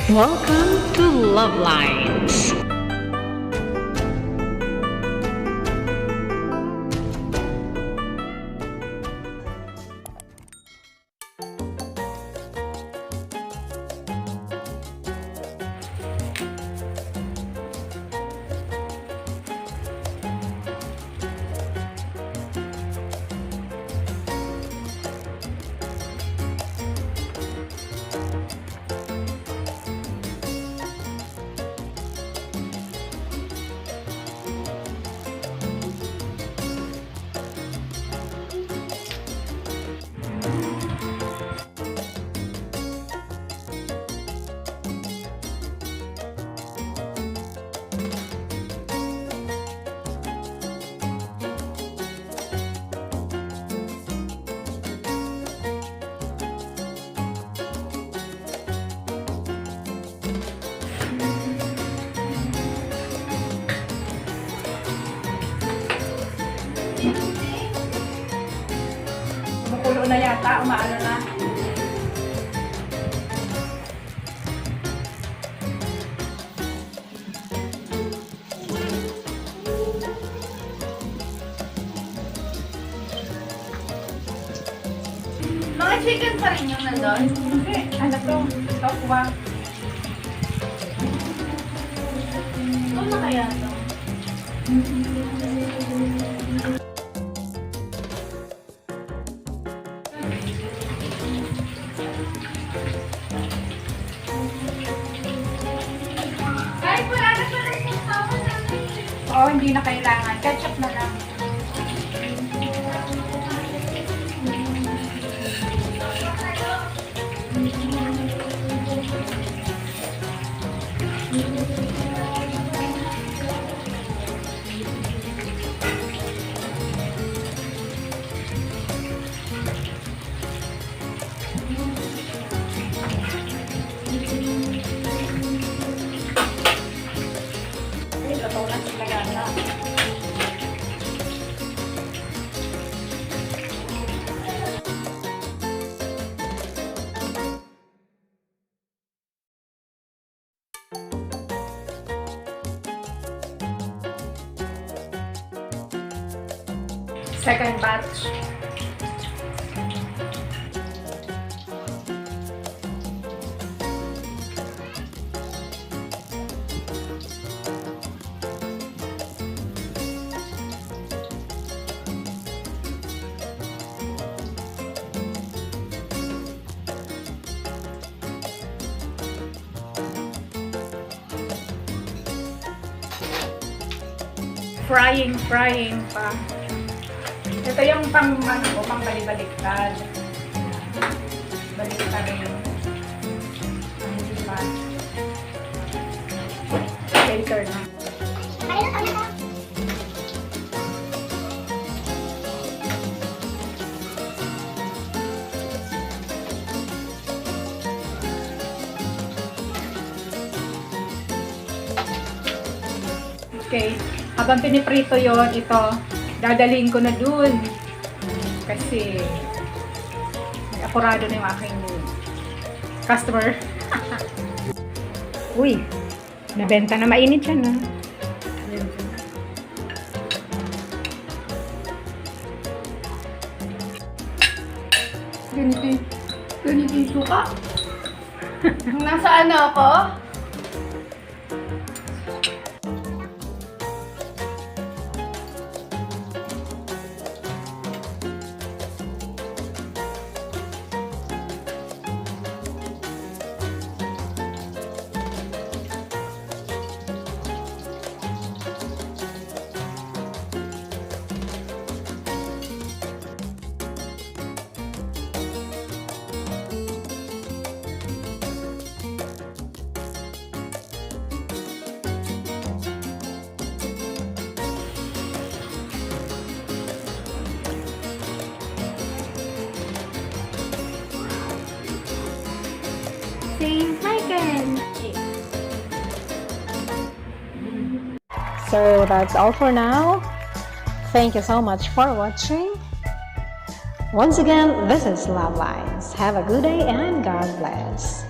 Welcome to LuvLiNes. Kumukulo na yata, umaano na. Mga chicken pa rin yung nandun? Hindi, ano to? Tofu. Ito na kaya to? Kahit wala na pala yung tao namin. Oo, hindi na kailangan. Ketchup na lang. Luto na sila gana. Second batch. Frying pa. Ito yung pang balibaliktad. Baliktad rin. Hindi pa. Filter na. Okay. Habang piniprito yon, ito, dadalhin ko na dun. Kasi, may akurado na yung aking customer. Uy, nabenta na mainit yan, ha? Ganito yung suka. Nasa ano ako? Same again. So that's all for now. Thank you so much for watching. Once again, this is LuvLiNes. Have a good day and God bless.